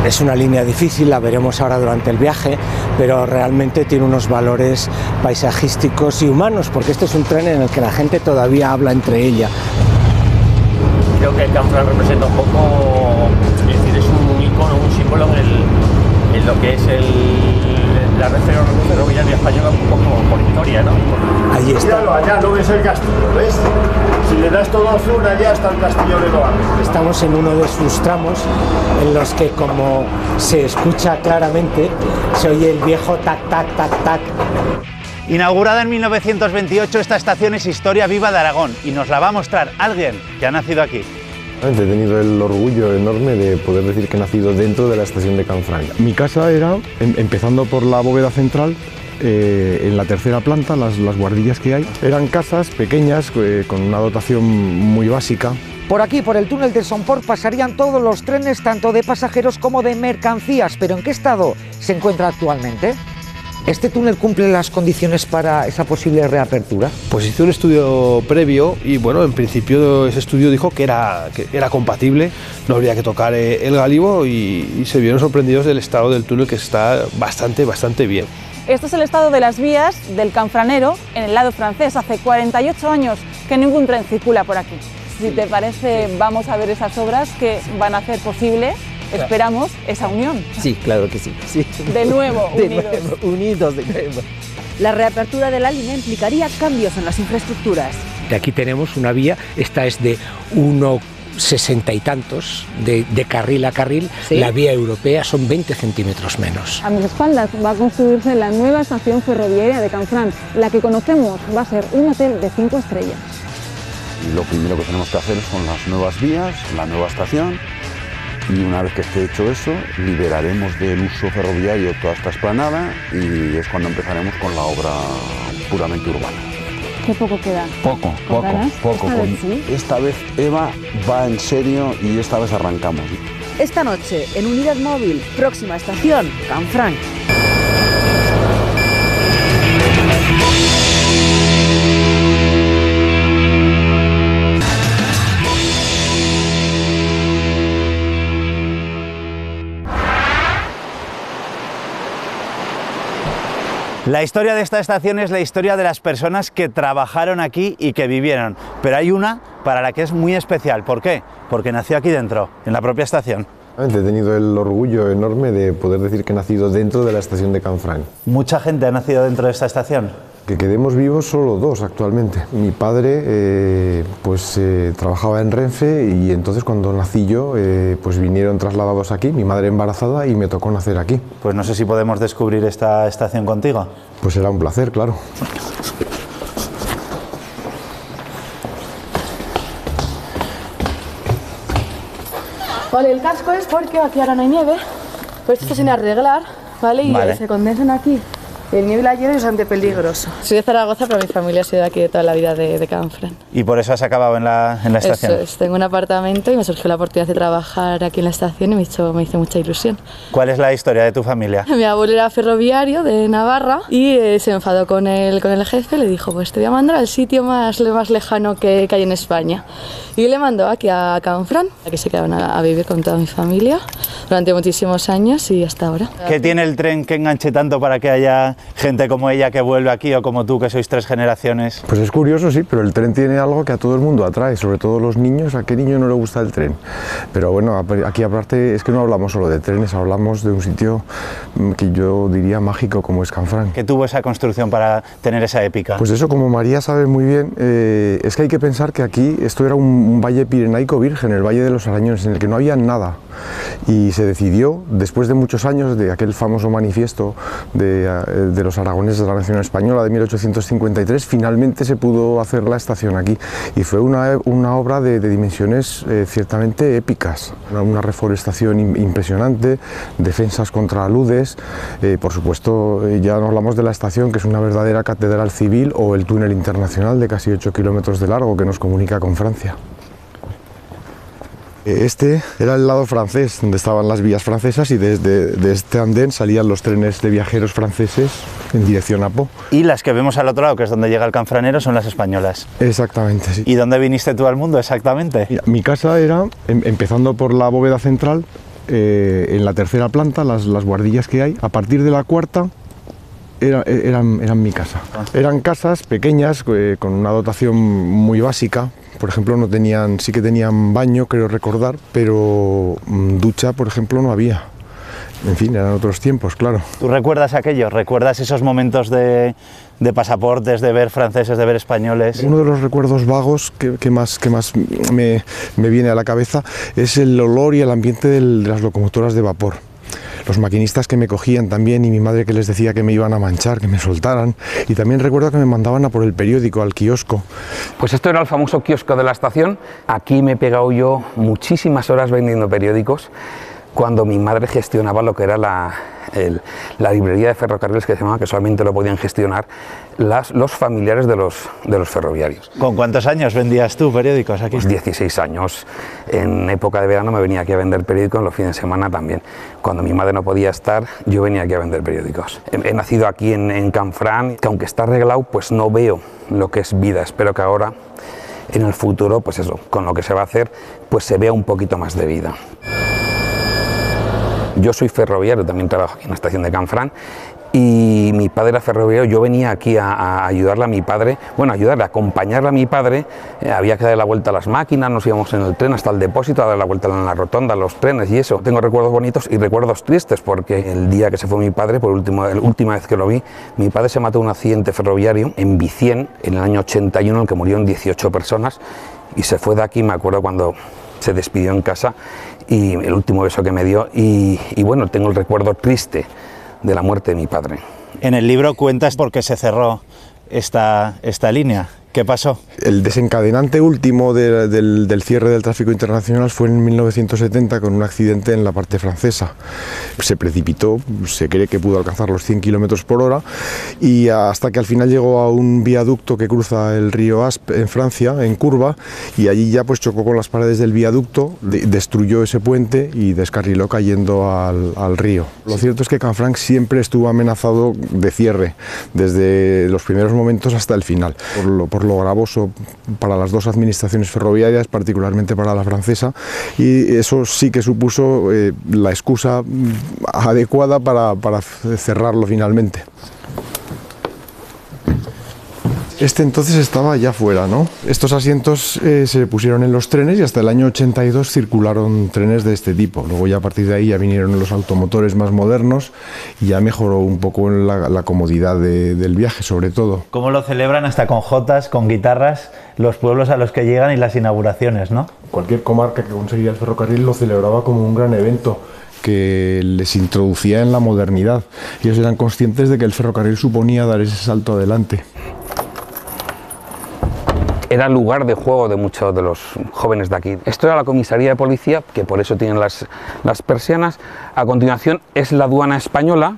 Es una línea difícil, la veremos ahora durante el viaje, pero realmente tiene unos valores paisajísticos y humanos, porque este es un tren en el que la gente todavía habla entre ella. Creo que Canfranc representa un poco, es decir, es un icono, un símbolo en lo que es la red ferroviaria española, un poco por historia, ¿no? Ahí está. Míralo, allá no ves el castillo, ¿ves? Si le das todo azul, allá está el castillo de Loarre. Estamos en uno de sus tramos en los que, como se escucha claramente, se oye el viejo tac, tac, tac, tac. Inaugurada en 1928, esta estación es historia viva de Aragón y nos la va a mostrar alguien que ha nacido aquí. He tenido el orgullo enorme de poder decir que he nacido dentro de la estación de Canfranc. Mi casa era, empezando por la bóveda central, en la tercera planta, las guardillas que hay, eran casas pequeñas con una dotación muy básica. Por aquí, por el túnel de Somport, pasarían todos los trenes, tanto de pasajeros como de mercancías. ¿Pero en qué estado se encuentra actualmente? ¿Este túnel cumple las condiciones para esa posible reapertura? Pues hice un estudio previo y bueno, en principio ese estudio dijo que era compatible, no habría que tocar el gálibo y se vieron sorprendidos del estado del túnel, que está bastante bien. Este es el estado de las vías del Canfranero en el lado francés. Hace 48 años que ningún tren circula por aquí. Si te parece, vamos a ver esas obras que van a hacer posible, esperamos, esa unión. Sí, claro que sí. De nuevo, unidos de nuevo. La reapertura de la línea implicaría cambios en las infraestructuras. De aquí tenemos una vía, esta es de 1,60 y tantos de carril a carril, ¿sí? La vía europea son 20 centímetros menos. A mis espaldas va a construirse la nueva estación ferroviaria de Canfranc. La que conocemos va a ser un hotel de 5 estrellas. Lo primero que tenemos que hacer son las nuevas vías, la nueva estación, y una vez que esté hecho eso, liberaremos del uso ferroviario toda esta explanada y es cuando empezaremos con la obra puramente urbana. ¿Qué poco queda? Poco. Esta vez Eva va en serio y esta vez arrancamos. Esta noche, en Unidad Móvil, próxima estación, Canfranc. La historia de esta estación es la historia de las personas que trabajaron aquí y que vivieron, pero hay una para la que es muy especial. ¿Por qué? Porque nació aquí dentro, en la propia estación. He tenido el orgullo enorme de poder decir que he nacido dentro de la estación de Canfranc. ¿Mucha gente ha nacido dentro de esta estación? Que quedemos vivos solo dos actualmente. Mi padre trabajaba en Renfe y entonces cuando nací yo pues vinieron trasladados aquí, mi madre embarazada, y me tocó nacer aquí. Pues no sé si podemos descubrir esta estación contigo. Pues será un placer, claro. Vale, el casco es porque aquí ahora no hay nieve, pues esto sin arreglar, ¿vale? Y se condensan aquí. El nieve y la hielo es bastante peligroso. Soy de Zaragoza, pero mi familia ha sido aquí de toda la vida de Canfranc. ¿Y por eso has acabado en la estación? Eso es, tengo un apartamento y me surgió la oportunidad de trabajar aquí en la estación y me hizo mucha ilusión. ¿Cuál es la historia de tu familia? Mi abuelo era ferroviario de Navarra y se enfadó con el jefe, le dijo, pues te voy a mandar al sitio más lejano que hay en España. Y le mandó aquí a Canfranc. Aquí se quedaron a vivir con toda mi familia durante muchísimos años y hasta ahora. ¿Qué tiene el tren que enganche tanto para que haya gente como ella que vuelve aquí, o como tú, que sois 3 generaciones? Pues es curioso, sí, pero el tren tiene algo que a todo el mundo atrae, sobre todo los niños. ¿A qué niño no le gusta el tren? Pero bueno, aquí aparte es que no hablamos solo de trenes, hablamos de un sitio que yo diría mágico como es Canfranc. ¿Qué tuvo esa construcción para tener esa épica? Pues eso, como María sabe muy bien, es que hay que pensar que aquí esto era un valle pirenaico virgen, el Valle de los Arañones, en el que no había nada. Y se decidió, después de muchos años de aquel famoso manifiesto de los aragoneses de la Nación Española de 1853, finalmente se pudo hacer la estación aquí. Y fue una obra de dimensiones ciertamente épicas. Una reforestación impresionante, defensas contra aludes, por supuesto ya no hablamos de la estación, que es una verdadera catedral civil, o el túnel internacional de casi 8 kilómetros de largo que nos comunica con Francia. Este era el lado francés, donde estaban las vías francesas, y desde este andén salían los trenes de viajeros franceses en dirección a Pau. Y las que vemos al otro lado, que es donde llega el Canfranero, son las españolas. Exactamente, sí. ¿Y dónde viniste tú al mundo exactamente? Mira, mi casa era, empezando por la bóveda central, en la tercera planta, las guardillas que hay. A partir de la cuarta eran mi casa. Eran casas pequeñas con una dotación muy básica. Por ejemplo, sí que tenían baño, creo recordar, pero ducha, por ejemplo, no había. En fin, eran otros tiempos, claro. ¿Tú recuerdas aquello? ¿Recuerdas esos momentos de pasaportes, de ver franceses, de ver españoles? Uno de los recuerdos vagos que más me viene a la cabeza es el olor y el ambiente de las locomotoras de vapor. Los maquinistas que me cogían también, y mi madre que les decía que me iban a manchar, que me soltaran. Y también recuerdo que me mandaban a por el periódico, al kiosco. Pues esto era el famoso kiosco de la estación. Aquí me he pegado yo muchísimas horas vendiendo periódicos, cuando mi madre gestionaba lo que era la librería de ferrocarriles, que se llamaba, que solamente lo podían gestionar los familiares de los ferroviarios. ¿Con cuántos años vendías tú periódicos aquí? Pues 16 años. En época de verano me venía aquí a vender periódicos, en los fines de semana también. Cuando mi madre no podía estar, yo venía aquí a vender periódicos. He nacido aquí en Canfranc, que aunque está arreglado, pues no veo lo que es vida. Espero que ahora, en el futuro, pues eso, con lo que se va a hacer, pues se vea un poquito más de vida. Yo soy ferroviario, también trabajo aquí en la estación de Canfranc, y mi padre era ferroviario. Yo venía aquí a ayudarle a mi padre, a acompañarle a mi padre. Había que darle la vuelta a las máquinas, nos íbamos en el tren hasta el depósito a dar la vuelta en la rotonda, a los trenes y eso. Tengo recuerdos bonitos y recuerdos tristes, porque el día que se fue mi padre, la última vez que lo vi, mi padre se mató en un accidente ferroviario en Vicien, en el año 81, en el que murieron 18 personas, y se fue de aquí, me acuerdo cuando se despidió en casa, y el último beso que me dio, y bueno, tengo el recuerdo triste de la muerte de mi padre. En el libro cuentas por qué se cerró esta línea. ¿Qué pasó? El desencadenante último del cierre del tráfico internacional fue en 1970 con un accidente en la parte francesa. Se precipitó, se cree que pudo alcanzar los 100 km por hora, y hasta que al final llegó a un viaducto que cruza el río Asp en Francia, en curva, y allí ya pues chocó con las paredes del viaducto, destruyó ese puente y descarriló cayendo al río. Lo cierto es que Canfranc siempre estuvo amenazado de cierre, desde los primeros momentos hasta el final, por lo gravoso para las dos administraciones ferroviarias, particularmente para la francesa, y eso sí que supuso la excusa adecuada para cerrarlo finalmente. Este entonces estaba ya fuera, ¿no? Estos asientos se pusieron en los trenes y hasta el año 82 circularon trenes de este tipo. Luego ya a partir de ahí ya vinieron los automotores más modernos y ya mejoró un poco la comodidad del viaje, sobre todo. ¿Cómo lo celebran hasta con jotas, con guitarras, los pueblos a los que llegan y las inauguraciones, ¿no? Cualquier comarca que conseguía el ferrocarril lo celebraba como un gran evento que les introducía en la modernidad. Ellos eran conscientes de que el ferrocarril suponía dar ese salto adelante. Era lugar de juego de muchos de los jóvenes de aquí. Esto era la comisaría de policía, que por eso tienen las persianas. A continuación es la aduana española,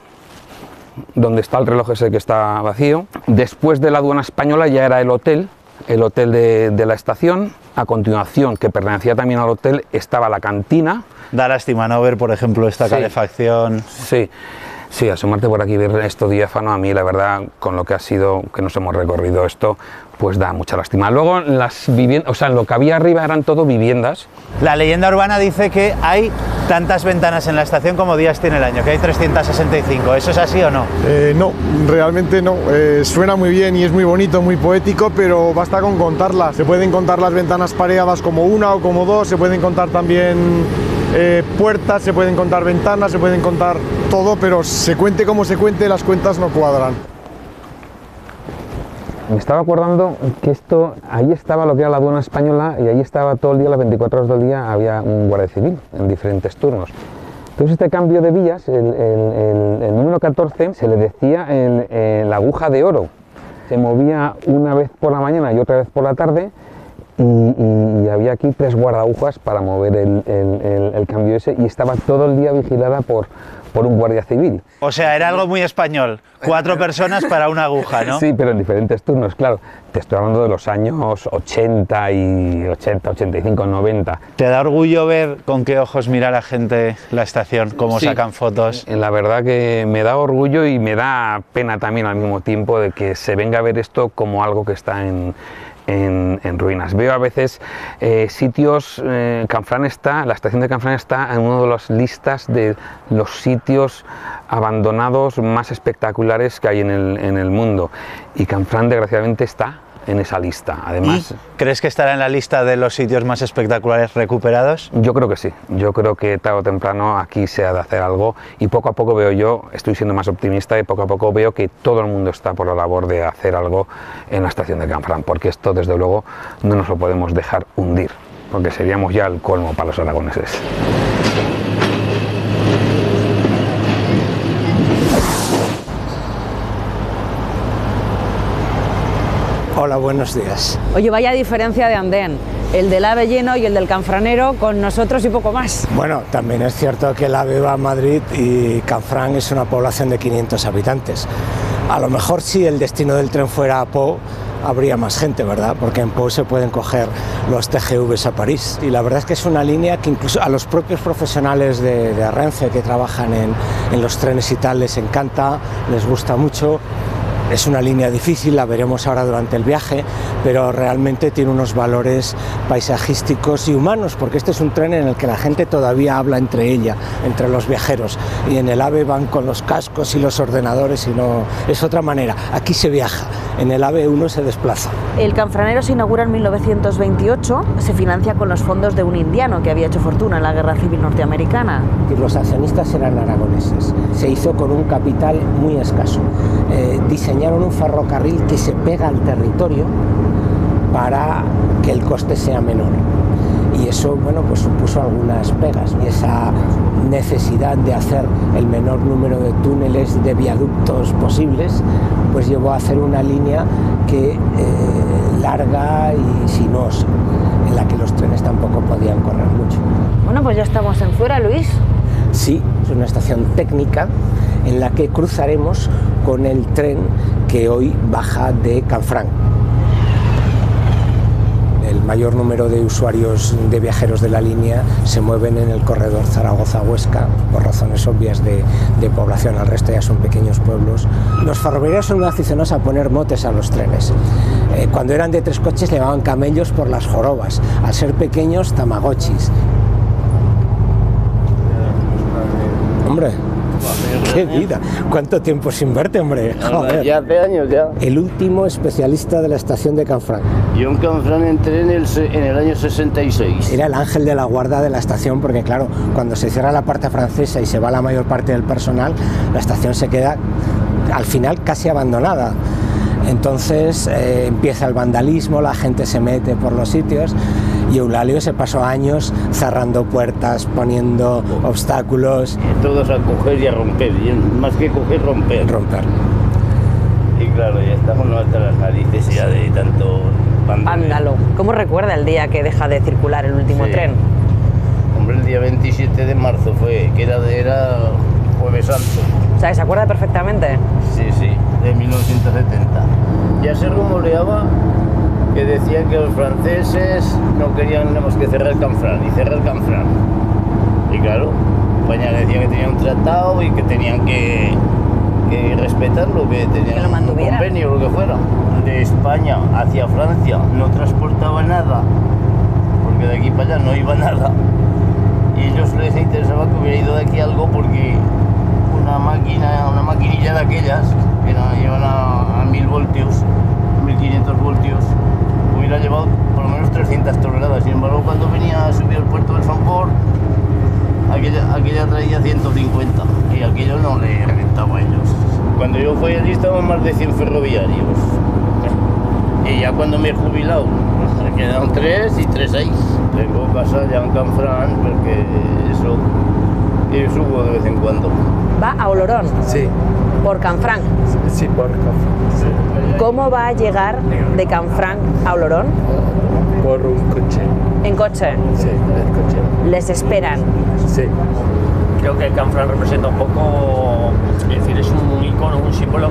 donde está el reloj ese que está vacío. Después de la aduana española ya era el hotel de la estación. A continuación, que pertenecía también al hotel, estaba la cantina. Da lástima no ver, por ejemplo, esta calefacción. Sí, asomarte por aquí y ver esto diáfano, a mí la verdad, con lo que ha sido, que nos hemos recorrido esto, pues da mucha lástima. Luego las viviendas, o sea, lo que había arriba eran todo viviendas. La leyenda urbana dice que hay tantas ventanas en la estación como días tiene el año, que hay 365. ¿Eso es así o no? No, realmente no. Suena muy bien y es muy bonito, muy poético, pero basta con contarlas. Se pueden contar las ventanas pareadas como una o como dos, se pueden contar también puertas, se pueden contar ventanas, se pueden contar todo, pero se cuente como se cuente, las cuentas no cuadran. Me estaba acordando que ahí estaba lo que era la aduana española, y ahí estaba todo el día, las 24 horas del día, había un guardia civil en diferentes turnos. Entonces este cambio de vías, el número 14, se le decía la aguja de oro. Se movía una vez por la mañana y otra vez por la tarde, y había aquí 3 guardaagujas para mover el cambio ese, y estaba todo el día vigilada por un guardia civil. O sea, era algo muy español, 4 personas para una aguja, ¿no? Sí, pero en diferentes turnos, claro. Te estoy hablando de los años 80, 85, 90. ¿Te da orgullo ver con qué ojos mira la gente la estación, cómo sacan fotos? La verdad que me da orgullo y me da pena también al mismo tiempo de que se venga a ver esto como algo que está en en ruinas. Veo a veces sitios, Canfranc está, la estación de Canfranc está en una de las listas de los sitios abandonados más espectaculares que hay en el mundo, y Canfranc desgraciadamente está en esa lista. Además, ¿crees que estará en la lista de los sitios más espectaculares recuperados? Yo creo que sí, yo creo que tarde o temprano aquí se ha de hacer algo, y poco a poco veo yo, estoy siendo más optimista, y poco a poco veo que todo el mundo está por la labor de hacer algo en la estación de Canfranc, porque esto desde luego no nos lo podemos dejar hundir, porque seríamos ya el colmo para los aragoneses. Hola, buenos días. Oye, vaya diferencia de andén. El del AVE lleno y el del Canfranero con nosotros y poco más. Bueno, también es cierto que el AVE va a Madrid y Canfranc es una población de 500 habitantes. A lo mejor si el destino del tren fuera a Pau, habría más gente, ¿verdad? Porque en Pau se pueden coger los TGVs a París. Y la verdad es que es una línea que incluso a los propios profesionales de Renfe que trabajan en los trenes y tal les encanta, les gusta mucho. Es una línea difícil, la veremos ahora durante el viaje, pero realmente tiene unos valores paisajísticos y humanos, porque este es un tren en el que la gente todavía habla entre ella, entre los viajeros, y en el AVE van con los cascos y los ordenadores y no, es otra manera. Aquí se viaja, en el AVE uno se desplaza. El Canfranero se inaugura en 1928, se financia con los fondos de un indiano que había hecho fortuna en la Guerra Civil Norteamericana. Y los accionistas eran aragoneses, se hizo con un capital muy escaso. Diseñaron un ferrocarril que se pega al territorio para que el coste sea menor, y eso, bueno, pues supuso algunas pegas, y esa necesidad de hacer el menor número de túneles, de viaductos posibles, pues llevó a hacer una línea que larga y sinuosa, en la que los trenes tampoco podían correr mucho. Bueno, pues ya estamos en Fuera, Luis. Sí, es una estación técnica en la que cruzaremos con el tren que hoy baja de Canfranc. El mayor número de usuarios, de viajeros de la línea, se mueven en el corredor Zaragoza-Huesca, por razones obvias de población, el resto ya son pequeños pueblos. Los ferroviarios son muy aficionados a poner motes a los trenes. Cuando eran de 3 coches le llamaban camellos por las jorobas, al ser pequeños, tamagotchis. Hombre, qué vida, cuánto tiempo sin verte, hombre. Joder. Ya hace años ya. El último especialista de la estación de Canfranc. Yo en Canfranc entré en el año 66. Era el ángel de la guarda de la estación, porque claro, cuando se cierra la parte francesa y se va la mayor parte del personal, la estación se queda al final casi abandonada. Entonces empieza el vandalismo, la gente se mete por los sitios, y Eulalio se pasó años cerrando puertas, poniendo obstáculos. Todos a coger y a romper, y más que coger, romper. Romper. Y claro, ya estamos hasta las narices ya de tanto vándalo. ¿Cómo recuerda el día que deja de circular el último tren? Hombre, el día 27 de marzo fue, que era Jueves Santo. O sea, ¿se acuerda perfectamente? Sí, sí, de 1970. Ya se rumoreaba que decían que los franceses no querían nada más que cerrar Canfranc, y cerrar Canfranc. Y claro, España decía que tenía un tratado y que tenían que respetarlo, que tenían un convenio, lo que fuera. De España hacia Francia no transportaba nada, porque de aquí para allá no iba nada. Y a ellos les interesaba que hubiera ido de aquí algo, porque una maquinilla de aquellas, que llevan a 1000 voltios, 1500 voltios, hubiera llevado por lo menos 300 toneladas. Sin embargo, cuando venía a subir al puerto de Sanford, aquella traía 150, y aquello no le rentaba a ellos. Cuando yo fui allí estaban más de 100 ferroviarios, y ya cuando me he jubilado, me quedaron 3 y 3 ahí. Tengo casa ya en Canfranc, porque eso subo de vez en cuando. ¿Va a Olorón? Sí. ¿Por Canfranc? Sí, por Canfranc. Sí. ¿Cómo va a llegar de Canfranc a Olorón? Por un coche. ¿En coche? Sí, en coche. ¿Les esperan? Sí. Creo que Canfranc representa un poco, es decir, es un icono, un símbolo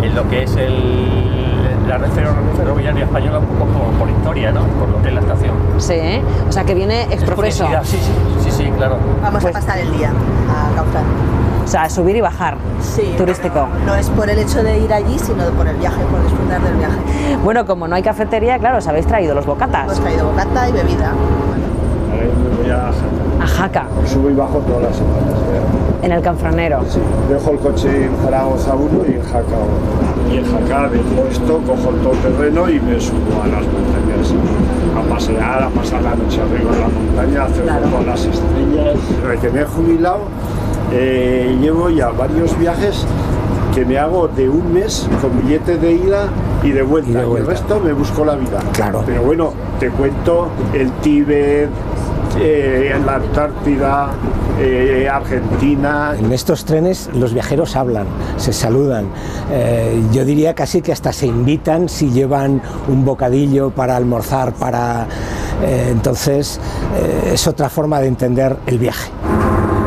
en lo que es la red ferroviaria española, un poco por historia, ¿no? Por lo que es la estación. Sí, o sea que viene exprofeso. Sí, claro. Vamos a pasar el día a Canfranc. O sea, subir y bajar, turístico. No es por el hecho de ir allí, sino por el viaje, por disfrutar del viaje. Bueno, como no hay cafetería, claro, os habéis traído los bocatas. Hemos traído bocata y bebida. Ahora me voy a Jaca. A Jaca. Subo y bajo todas las semanas. En el Canfranero. Sí, dejo el coche en Zaragoza uno y en Jaca otro. Y en Jaca dejo esto, cojo el todoterreno y me subo a las montañas a pasear, a pasar la noche arriba en la montaña, a hacer con las estrellas. Desde que me he jubilado, llevo ya varios viajes que me hago de un mes con billete de ida y de vuelta. Y el resto me busco la vida. Claro. Pero bueno, te cuento el Tíbet, en la Antártida, Argentina. En estos trenes los viajeros hablan, se saludan. Yo diría casi que hasta se invitan si llevan un bocadillo para almorzar, entonces es otra forma de entender el viaje.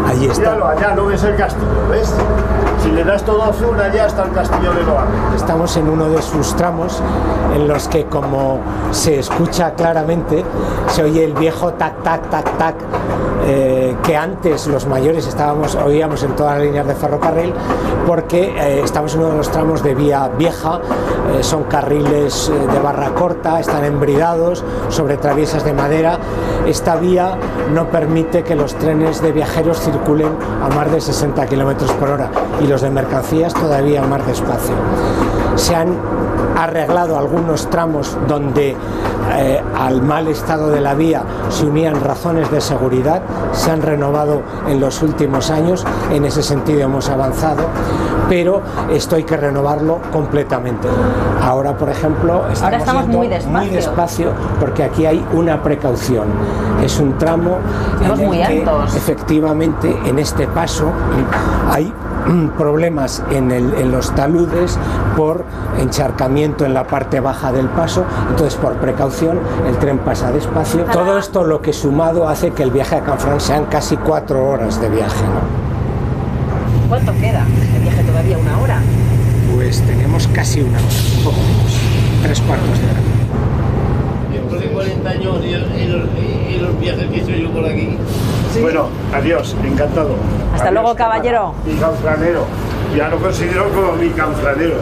Allí está. Míralo, allá no ves el castillo, ¿ves? Si le das todo azul, allá está el castillo de Loarre. Estamos en uno de sus tramos en los que, como se escucha claramente, se oye el viejo tac, tac, tac, tac, que antes los mayores oíamos en todas las líneas de ferrocarril, porque estamos en uno de los tramos de vía vieja, son carriles de barra corta, están embridados sobre traviesas de madera. Esta vía no permite que los trenes de viajeros circulen a más de 60 km por hora y los de mercancías todavía más despacio. Se han arreglado algunos tramos donde al mal estado de la vía se unían razones de seguridad, se han renovado en los últimos años, en ese sentido hemos avanzado, pero esto hay que renovarlo completamente. Ahora, por ejemplo, estamos muy despacio porque aquí hay una precaución. Es un tramo en el que efectivamente en este paso hay problemas en los taludes por encharcamiento en la parte baja del paso, entonces por precaución el tren pasa despacio. Todo esto lo que sumado hace que el viaje a Canfranc sean casi 4 horas de viaje, ¿no? ¿Cuánto queda el viaje? ¿Todavía 1 hora? Pues tenemos casi 1 hora, un poco menos, 3/4 de hora. Después de 40 años y los viajes que he hecho yo por aquí. ¿Sí? Bueno, adiós, encantado. Hasta luego, caballero. Mi canfranero. Ya lo considero como mi canfranero.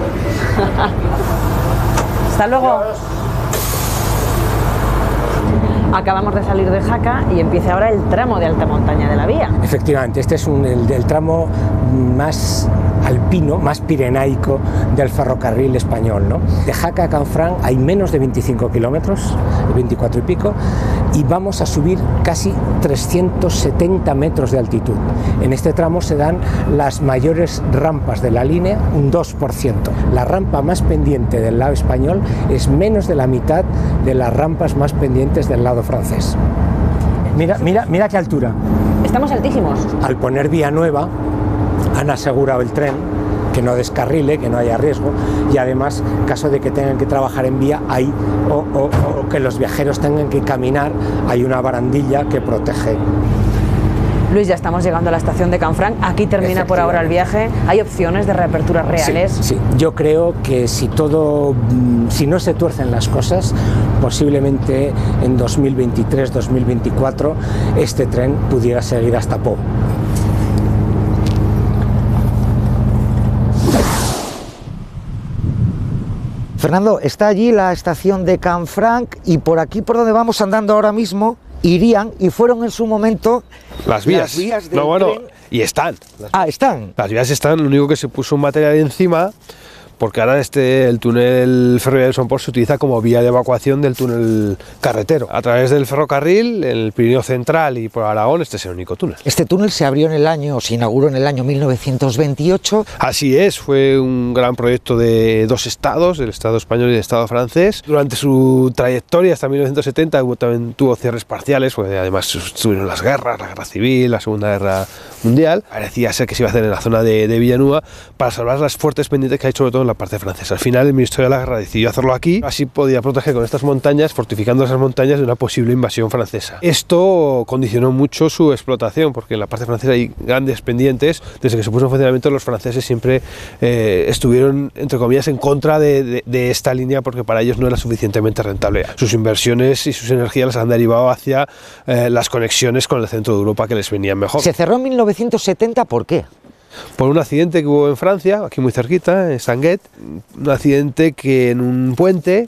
Hasta luego. Acabamos de salir de Jaca y empieza ahora el tramo de alta montaña de la vía. Efectivamente, este es el tramo más alpino, más pirenaico del ferrocarril español, ¿no? De Jaca a Canfranc hay menos de 25 kilómetros, 24 y pico, y vamos a subir casi 370 metros de altitud. En este tramo se dan las mayores rampas de la línea, un 2%. La rampa más pendiente del lado español es menos de la mitad de las rampas más pendientes del lado francés. Mira qué altura. Estamos altísimos. Al poner vía nueva, han asegurado el tren que no descarrile, que no haya riesgo, y además, en caso de que tengan que trabajar en vía, o que los viajeros tengan que caminar, hay una barandilla que protege. Luis, ya estamos llegando a la estación de Canfranc. Aquí termina por ahora el viaje. ¿Hay opciones de reaperturas reales? Sí, yo creo que si no se tuercen las cosas, posiblemente en 2023-2024 este tren pudiera seguir hasta Pau. Fernando, está allí la estación de Canfranc y por aquí por donde vamos andando ahora mismo irían y fueron en su momento las vías del tren. Y están. Están. Las vías están, lo único que se puso un material encima porque ahora el túnel ferroviario de Son Pol se utiliza como vía de evacuación del túnel carretero. A través del ferrocarril, en el Pirineo Central y por Aragón, este es el único túnel. Este túnel se inauguró en el año 1928. Así es, fue un gran proyecto de 2 estados, del Estado español y del Estado francés. Durante su trayectoria hasta 1970 también tuvo cierres parciales, porque además estuvieron las guerras, la guerra civil, la Segunda Guerra Mundial. Parecía ser que se iba a hacer en la zona de Villanueva para salvar las fuertes pendientes que hay sobre todo en la parte francesa. Al final el Ministerio de la Guerra decidió hacerlo aquí, así podía proteger con estas montañas, fortificando esas montañas de una posible invasión francesa. Esto condicionó mucho su explotación, porque en la parte francesa hay grandes pendientes. Desde que se puso en funcionamiento, los franceses siempre estuvieron, entre comillas, en contra de esta línea, porque para ellos no era suficientemente rentable. Sus inversiones y sus energías las han derivado hacia las conexiones con el centro de Europa que les venían mejor. Se cerró en 1970, ¿por qué? por un accidente que hubo en Francia, aquí muy cerquita, en Sanguet, un accidente que en un puente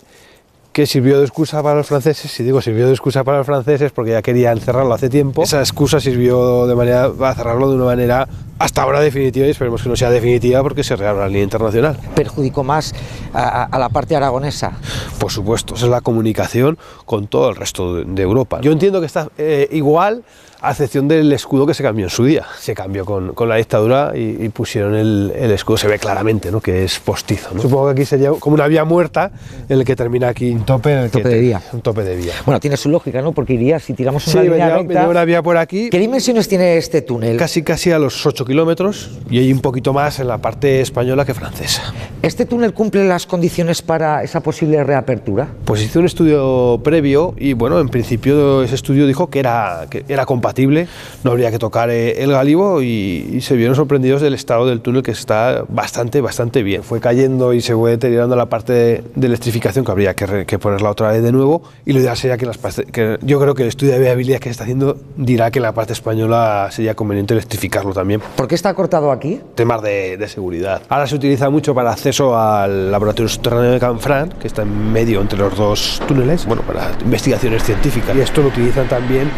que sirvió de excusa para los franceses. Y digo sirvió de excusa para los franceses porque ya querían cerrarlo hace tiempo. Esa excusa sirvió para cerrarlo de una manera hasta ahora definitiva, y esperemos que no sea definitiva porque se reabra la línea internacional. ¿Perjudicó más a la parte aragonesa? Por supuesto, esa es la comunicación con todo el resto de Europa. Yo entiendo que está igual, a excepción del escudo que se cambió en su día. Se cambió con la dictadura y pusieron el escudo, se ve claramente, ¿no?, que es postizo, ¿no? Supongo que aquí sería como una vía muerta en el que termina aquí un tope de vía. Un tope de vía. Bueno, tiene su lógica, ¿no? Porque iría, si tiramos una línea recta... venía una vía por aquí. ¿Qué dimensiones tiene este túnel? Casi a los 8 kilómetros, y hay un poquito más en la parte española que francesa. ¿Este túnel cumple las condiciones para esa posible reapertura? Pues hice un estudio previo y, bueno, en principio ese estudio dijo que era compatible, no habría que tocar el gálibo, y se vieron sorprendidos del estado del túnel, que está bastante bien. Fue cayendo y se fue deteriorando la parte de electrificación, que habría que ponerla otra vez de nuevo, y lo ideal sería que yo creo que el estudio de viabilidad que se está haciendo dirá que en la parte española sería conveniente electrificarlo también. ¿Por qué está cortado aquí? Temas de seguridad. Ahora se utiliza mucho para acceso al laboratorio subterráneo de Canfranc, que está en medio entre los dos túneles, bueno, para investigaciones científicas, y esto lo utilizan también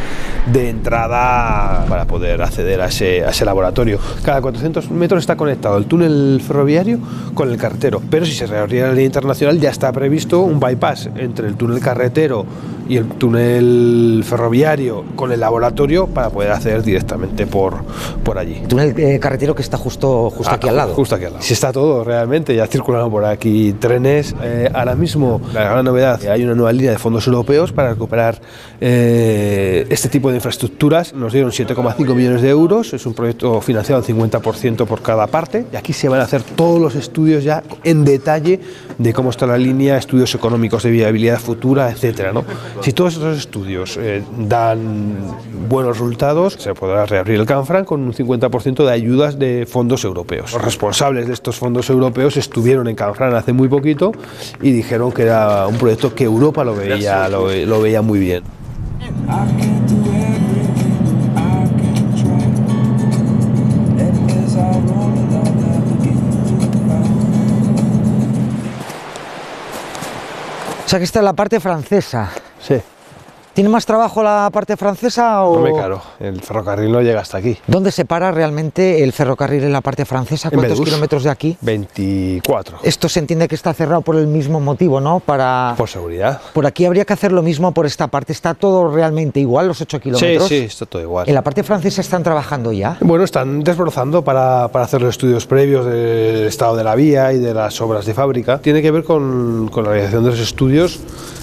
de entrada para poder acceder a ese laboratorio. Cada 400 metros está conectado el túnel ferroviario con el carretero, pero si se reabriera la línea internacional ya está previsto un bypass entre el túnel carretero y el túnel ferroviario con el laboratorio para poder acceder directamente por allí. El túnel carretero que está justo aquí al lado. Justo aquí al lado. Si está todo realmente, ya circularon por aquí trenes. Ahora mismo la gran novedad, hay una nueva línea de fondos europeos para recuperar este tipo de infraestructuras. Nos dieron 7,5 millones de euros, es un proyecto financiado al 50% por cada parte, y aquí se van a hacer todos los estudios ya en detalle de cómo está la línea, estudios económicos de viabilidad futura, etcétera, ¿no? Si todos esos estudios dan buenos resultados, se podrá reabrir el Canfranc con un 50% de ayudas de fondos europeos. Los responsables de estos fondos europeos estuvieron en Canfranc hace muy poquito y dijeron que era un proyecto que Europa lo veía muy bien. O sea que esta es la parte francesa. Sí. ¿Tiene más trabajo la parte francesa o...? Hombre, claro, el ferrocarril no llega hasta aquí. ¿Dónde se para realmente el ferrocarril en la parte francesa? ¿Cuántos kilómetros de aquí? 24. Esto se entiende que está cerrado por el mismo motivo, ¿no? Por seguridad. Por aquí habría que hacer lo mismo por esta parte. ¿Está todo realmente igual, los 8 kilómetros? Sí, está todo igual. ¿En la parte francesa están trabajando ya? Bueno, están desbrozando para hacer los estudios previos del estado de la vía y de las obras de fábrica. Tiene que ver con la realización de los estudios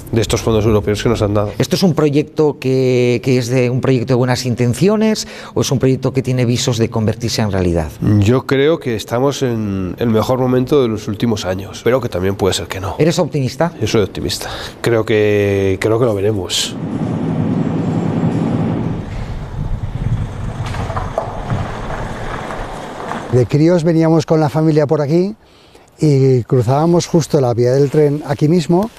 de estos fondos europeos que nos han dado. ¿Esto es un proyecto que es un proyecto de buenas intenciones o es un proyecto que tiene visos de convertirse en realidad? Yo creo que estamos en el mejor momento de los últimos años, pero que también puede ser que no. ¿Eres optimista? Yo soy optimista. Creo que lo veremos. De críos veníamos con la familia por aquí y cruzábamos justo la vía del tren aquí mismo,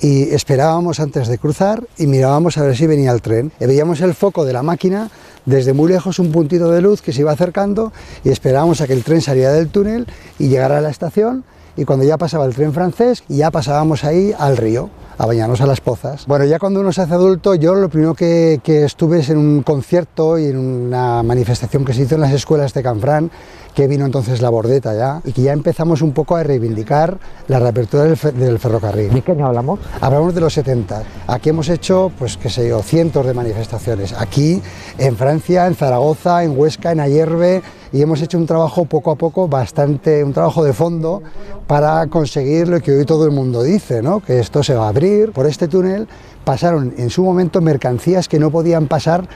y esperábamos antes de cruzar y mirábamos a ver si venía el tren. Y veíamos el foco de la máquina desde muy lejos, un puntito de luz que se iba acercando, y esperábamos a que el tren saliera del túnel y llegara a la estación, y cuando ya pasaba el tren francés, ya pasábamos ahí al río a bañarnos a las pozas. Bueno, ya cuando uno se hace adulto, yo lo primero que estuve es en un concierto y en una manifestación que se hizo en las escuelas de Canfranc, que vino entonces la Bordeta ya, y que ya empezamos un poco a reivindicar la reapertura del ferrocarril. ¿De qué año hablamos? Hablamos de los 70. Aquí hemos hecho, pues qué sé yo, cientos de manifestaciones. Aquí, en Francia, en Zaragoza, en Huesca, en Ayerbe, y hemos hecho un trabajo poco a poco, un trabajo de fondo para conseguir lo que hoy todo el mundo dice, ¿no? Que esto se va a abrir. Por este túnel pasaron en su momento mercancías que no podían pasar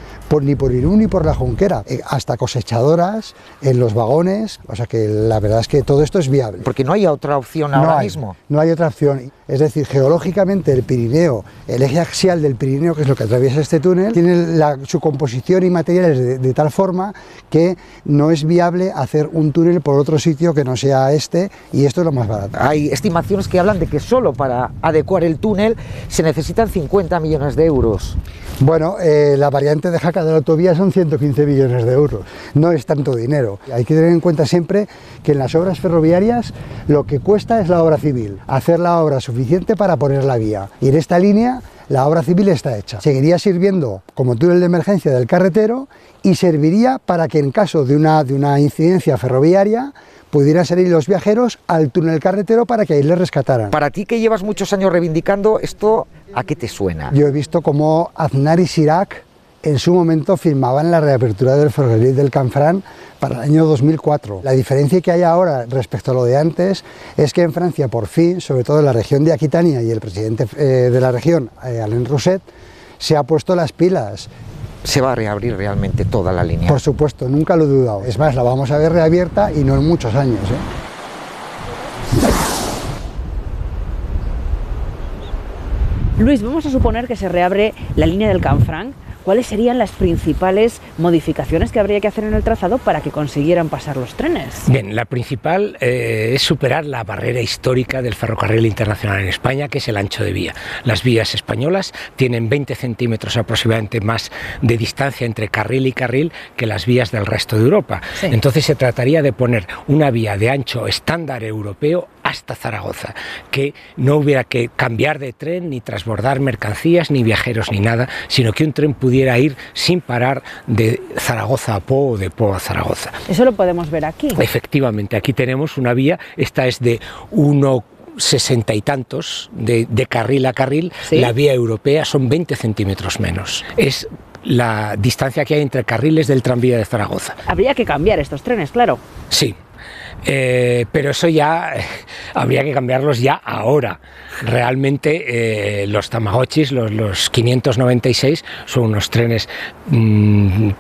ni por Irún ni por la Junquera, hasta cosechadoras en los vagones, o sea que la verdad es que todo esto es viable. Porque no hay otra opción ahora mismo. No hay otra opción. Es decir, geológicamente el Pirineo, el eje axial del Pirineo, que es lo que atraviesa este túnel, tiene su composición y materiales de tal forma que no es viable hacer un túnel por otro sitio que no sea este, y esto es lo más barato. Hay estimaciones que hablan de que solo para adecuar el túnel se necesitan 50 50 millones de euros. Bueno, la variante de Jaca de la autovía son 115 millones de euros, no es tanto dinero. Hay que tener en cuenta siempre que en las obras ferroviarias lo que cuesta es la obra civil, hacer la obra suficiente para poner la vía. Y en esta línea la obra civil está hecha. Seguiría sirviendo como túnel de emergencia del carretero y serviría para que en caso de una incidencia ferroviaria pudieran salir los viajeros al túnel carretero para que ahí les rescataran. Para ti, que llevas muchos años reivindicando esto, ¿a qué te suena? Yo he visto cómo Aznar y Chirac en su momento firmaban la reapertura del ferrocarril del Canfranc para el año 2004. La diferencia que hay ahora respecto a lo de antes es que en Francia, por fin, sobre todo en la región de Aquitania, y el presidente de la región, Alain Rousset, se ha puesto las pilas. ¿Se va a reabrir realmente toda la línea? Por supuesto, nunca lo he dudado. Es más, la vamos a ver reabierta y no en muchos años, Luis, vamos a suponer que se reabre la línea del Canfranc. ¿Cuáles serían las principales modificaciones que habría que hacer en el trazado para que consiguieran pasar los trenes? Bien, la principal es superar la barrera histórica del ferrocarril internacional en España, que es el ancho de vía. Las vías españolas tienen 20 centímetros aproximadamente más de distancia entre carril y carril que las vías del resto de Europa. Sí. Entonces se trataría de poner una vía de ancho estándar europeo hasta Zaragoza, que no hubiera que cambiar de tren, ni transbordar mercancías, ni viajeros, ni nada, sino que un tren pudiera ir sin parar de Zaragoza a Po o de Po a Zaragoza. Eso lo podemos ver aquí. Efectivamente, aquí tenemos una vía, esta es de 1,60 y tantos de carril a carril, ¿sí? La vía europea son 20 centímetros menos. Es la distancia que hay entre carriles del tranvía de Zaragoza. Habría que cambiar estos trenes, claro. Sí. Pero eso ya habría que cambiarlos ya ahora. Realmente los Tamagotchis, los 596, son unos trenes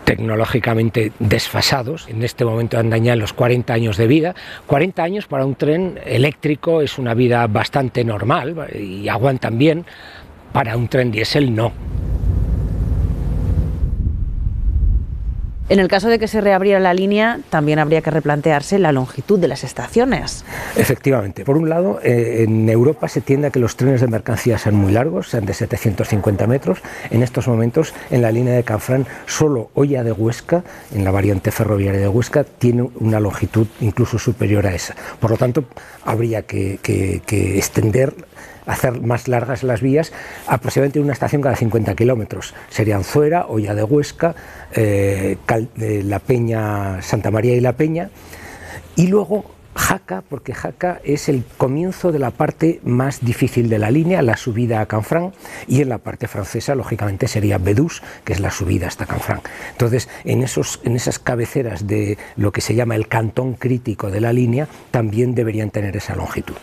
tecnológicamente desfasados. En este momento andan ya en los 40 años de vida. 40 años para un tren eléctrico es una vida bastante normal y aguantan bien. Para un tren diésel no. En el caso de que se reabriera la línea, también habría que replantearse la longitud de las estaciones. Efectivamente. Por un lado, en Europa se tiende a que los trenes de mercancías sean muy largos, sean de 750 metros. En estos momentos, en la línea de Canfranc, solo Oia de Huesca, en la variante ferroviaria de Huesca, tiene una longitud incluso superior a esa. Por lo tanto, habría que extender, hacer más largas las vías, aproximadamente una estación cada 50 kilómetros. Serían Zuera, Oia de Huesca, La Peña, Santa María y La Peña, y luego Jaca, porque Jaca es el comienzo de la parte más difícil de la línea, la subida a Canfranc, y en la parte francesa, lógicamente, sería Bedús, que es la subida hasta Canfranc. Entonces, en esas cabeceras de lo que se llama el cantón crítico de la línea, también deberían tener esa longitud.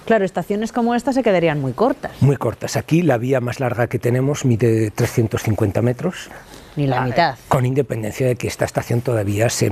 Claro, estaciones como esta se quedarían muy cortas. Muy cortas. Aquí la vía más larga que tenemos mide 350 metros. Ni la mitad. Con independencia de que esta estación todavía se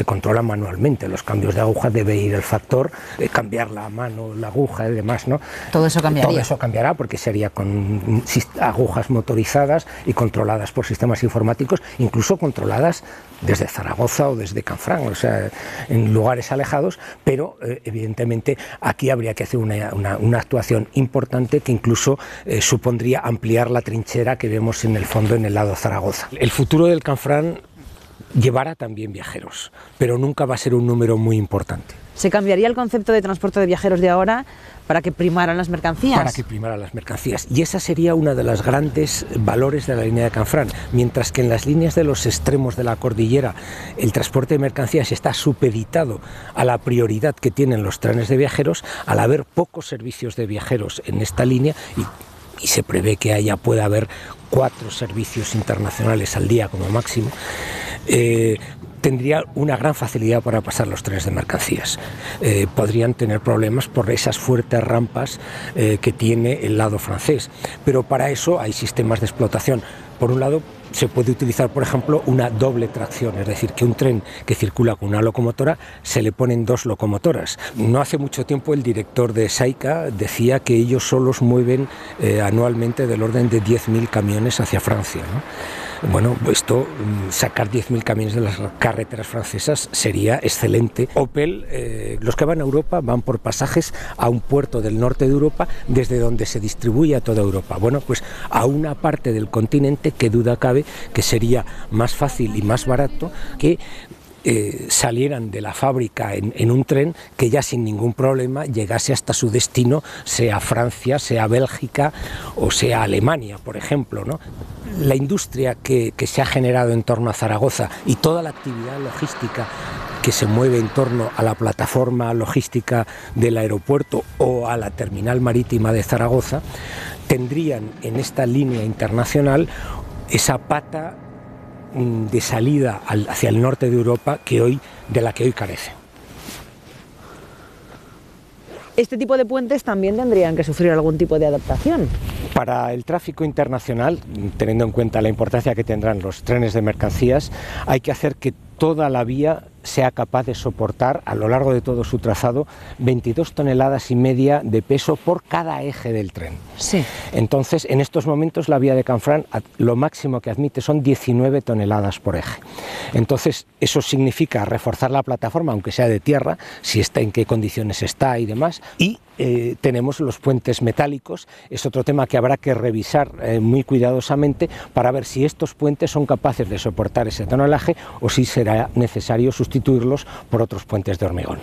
controla manualmente. Los cambios de aguja debe ir el factor, cambiar la mano, la aguja y demás, ¿no? Todo eso cambiaría. Todo eso cambiará porque sería con agujas motorizadas y controladas por sistemas informáticos, incluso controladas desde Zaragoza o desde Canfranc, o sea, en lugares alejados, pero evidentemente aquí habría que hacer una actuación importante que incluso supondría ampliar la trinchera que vemos en el fondo en el lado de Zaragoza. El futuro del Canfranc llevará también viajeros, pero nunca va a ser un número muy importante. ¿Se cambiaría el concepto de transporte de viajeros de ahora para que primaran las mercancías? Para que primaran las mercancías. Y esa sería una de las grandes valores de la línea de Canfranc. Mientras que en las líneas de los extremos de la cordillera el transporte de mercancías está supeditado a la prioridad que tienen los trenes de viajeros, al haber pocos servicios de viajeros en esta línea, y se prevé que pueda haber 4 servicios internacionales al día como máximo, tendría una gran facilidad para pasar los trenes de mercancías. Podrían tener problemas por esas fuertes rampas que tiene el lado francés, pero para eso hay sistemas de explotación. Por un lado, se puede utilizar, por ejemplo, una doble tracción, es decir, que un tren que circula con una locomotora se le ponen 2 locomotoras. No hace mucho tiempo el director de Saica decía que ellos solos mueven anualmente del orden de 10.000 camiones hacia Francia, ¿no? Bueno, esto, sacar 10.000 camiones de las carreteras francesas sería excelente. Opel, los que van a Europa van por pasajes a un puerto del norte de Europa desde donde se distribuye a toda Europa. Bueno, pues a una parte del continente que duda cabe que sería más fácil y más barato que salieran de la fábrica en un tren que ya sin ningún problema llegase hasta su destino, sea Francia, sea Bélgica o sea Alemania, por ejemplo, ¿no? La industria que se ha generado en torno a Zaragoza y toda la actividad logística que se mueve en torno a la plataforma logística del aeropuerto o a la terminal marítima de Zaragoza, tendrían en esta línea internacional esa pata de salida hacia el norte de Europa de la que hoy carece. Este tipo de puentes también tendrían que sufrir algún tipo de adaptación. Para el tráfico internacional, teniendo en cuenta la importancia que tendrán los trenes de mercancías, hay que hacer que toda la vía sea capaz de soportar a lo largo de todo su trazado 22,5 toneladas de peso por cada eje del tren. Sí. Entonces, en estos momentos la vía de Canfranc lo máximo que admite son 19 toneladas por eje. Entonces, eso significa reforzar la plataforma, aunque sea de tierra, si está, en qué condiciones está y demás. Y tenemos los puentes metálicos, es otro tema que habrá que revisar muy cuidadosamente para ver si estos puentes son capaces de soportar ese tonelaje o si será necesario sustituirlos por otros puentes de hormigón.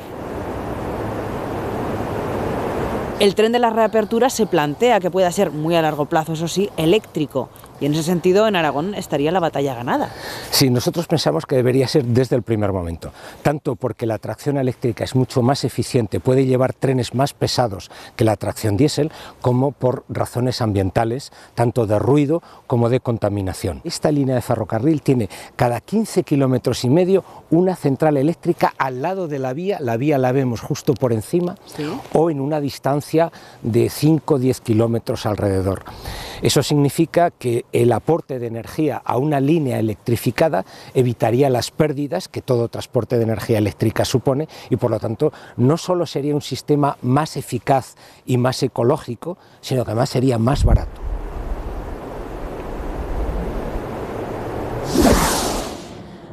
El tren de la reapertura se plantea que pueda ser muy a largo plazo, eso sí, eléctrico. Y en ese sentido, en Aragón estaría la batalla ganada. Sí, nosotros pensamos que debería ser desde el primer momento, tanto porque la tracción eléctrica es mucho más eficiente, puede llevar trenes más pesados que la tracción diésel, como por razones ambientales, tanto de ruido como de contaminación. Esta línea de ferrocarril tiene cada 15,5 kilómetros una central eléctrica al lado de la vía la vemos justo por encima, ¿sí?, o en una distancia de 5 o 10 kilómetros alrededor. Eso significa que el aporte de energía a una línea electrificada evitaría las pérdidas que todo transporte de energía eléctrica supone y por lo tanto no solo sería un sistema más eficaz y más ecológico, sino que además sería más barato.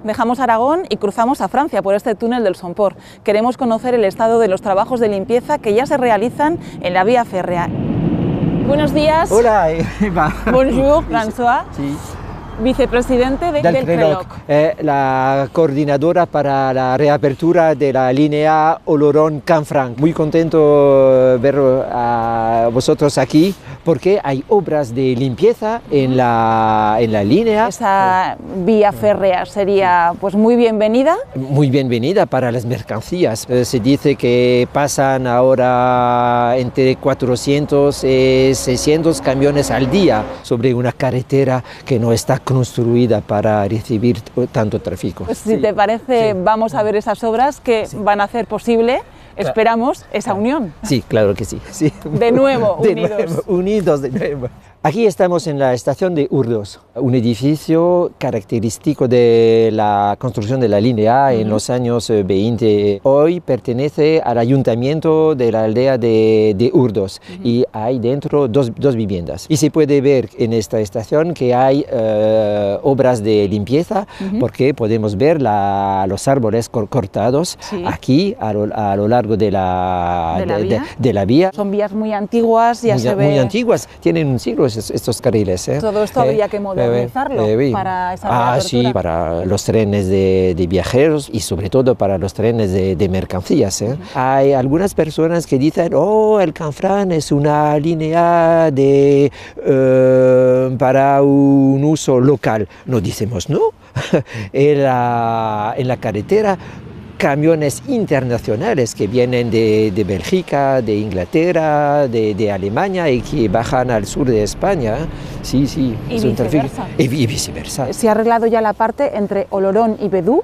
Dejamos Aragón y cruzamos a Francia por este túnel del Somport. Queremos conocer el estado de los trabajos de limpieza que ya se realizan en la vía férrea. Buenos días. Hola, Eva. Bonjour, François. Sí. Vicepresidente del CRELOC. La coordinadora para la reapertura de la línea Oloron-Canfranc. Muy contento ver a vosotros aquí porque hay obras de limpieza en la línea. Esa vía férrea sería pues muy bienvenida. Muy bienvenida para las mercancías. Se dice que pasan ahora entre 400 y 600 camiones al día sobre una carretera que no está construida para recibir tanto tráfico. Pues si te parece, vamos a ver esas obras que van a hacer posible, esperamos, esa unión. Sí, claro que sí. De nuevo, unidos de nuevo. Aquí estamos en la estación de Urdos, un edificio característico de la construcción de la línea en los años 20. Hoy pertenece al ayuntamiento de la aldea de Urdos y hay dentro dos viviendas. Y se puede ver en esta estación que hay obras de limpieza porque podemos ver los árboles cortados aquí a lo largo de la vía. Son vías muy antiguas, ya se ve. Muy antiguas, tienen un siglo estos carriles. Todo esto habría que modernizarlo para esa reapertura. Sí, para los trenes de viajeros y sobre todo para los trenes de mercancías. Hay algunas personas que dicen, el Canfranc es una línea para un uso local. No decimos no. En la carretera camiones internacionales que vienen de Bélgica, de Inglaterra, de Alemania y que bajan al sur de España. Sí, y es un tráfico. Y viceversa. Se ha arreglado ya la parte entre Oloron y Bedú,